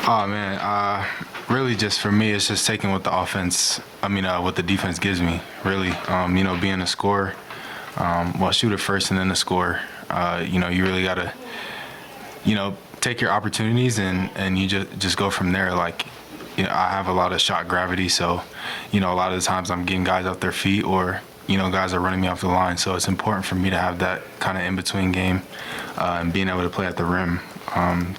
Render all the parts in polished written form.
Oh man, really just for me, it's just taking what the what the defense gives me. Really, being a scorer, shooter first and then the scorer. You really gotta, take your opportunities and you just go from there. Like, I have a lot of shot gravity, so a lot of the times I'm getting guys off their feet or guys are running me off the line. So it's important for me to have that kind of in between game and being able to play at the rim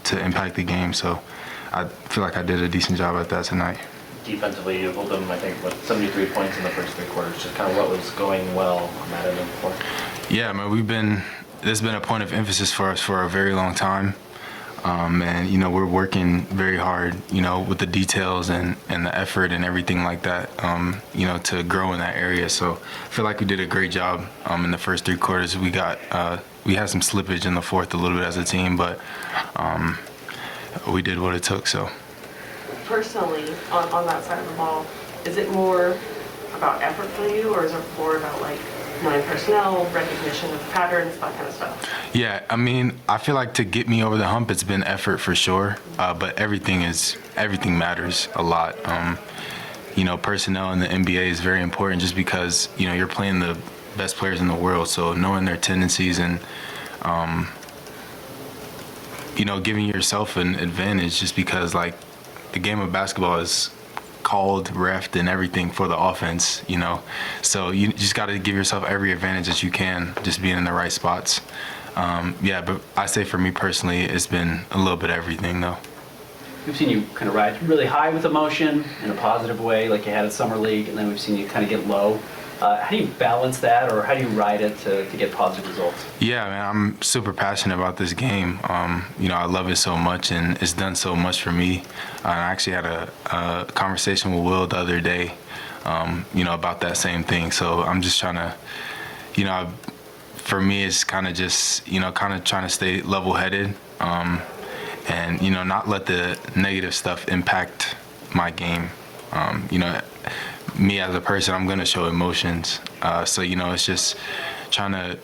to impact the game. So I feel like I did a decent job at that tonight. Defensively, you held them, I think, 73 points in the first three quarters. Just kind of what was going well on that end of the floor. Yeah, man, this has been a point of emphasis for us for a very long time. And we're working very hard, with the details and the effort and everything like that, to grow in that area. So I feel like we did a great job in the first three quarters. We had some slippage in the fourth a little bit as a team, but we did what it took. So personally, on that side of the ball, is it more about effort for you, or is it more about like knowing personnel, recognition of patterns, that kind of stuff? Yeah, I feel like to get me over the hump, it's been effort for sure, but everything matters a lot. Personnel in the NBA is very important just because, you're playing the best players in the world, so knowing their tendencies and, giving yourself an advantage just because, like, the game of basketball is called, reffed, and everything for the offense, So you just got to give yourself every advantage that you can, just being in the right spots. But I say for me personally, it's been a little bit of everything, though. We've seen you kind of ride really high with emotion in a positive way, like you had at Summer League, and then we've seen you kind of get low. How do you balance that, or how do you ride it to get positive results? Yeah, man, I'm super passionate about this game. I love it so much, and it's done so much for me. I actually had a conversation with Will the other day, about that same thing. So I'm just trying to, for me, it's kind of just, trying to stay level-headed, and not let the negative stuff impact my game. Me as a person, I'm going to show emotions. So, it's just trying to,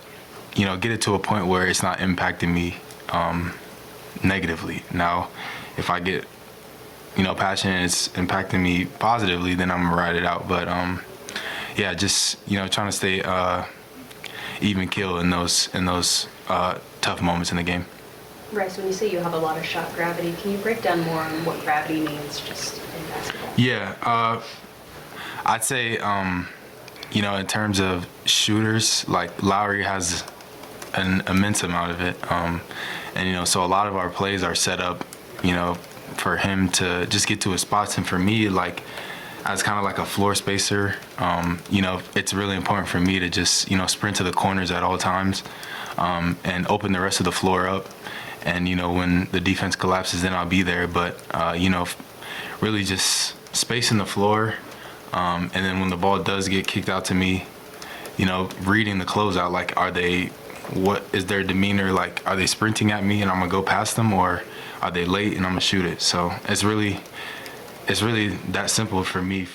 get it to a point where it's not impacting me negatively. Now, if I get, passionate and it's impacting me positively, then I'm going to ride it out. But, just, trying to stay even keel in those tough moments in the game. Brice, when you say you have a lot of shot gravity, can you break down more on what gravity means just in basketball? Yeah. I'd say, in terms of shooters, like Lowry has an immense amount of it. So a lot of our plays are set up, for him to just get to his spots. And for me, like, as kind of like a floor spacer, it's really important for me to just, sprint to the corners at all times and open the rest of the floor up. And, when the defense collapses, then I'll be there. But, really just spacing the floor. And then when the ball does get kicked out to me, reading the closeout, like, what is their demeanor? Like, are they sprinting at me and I'm gonna go past them, or are they late and I'm gonna shoot it? So it's really that simple for me.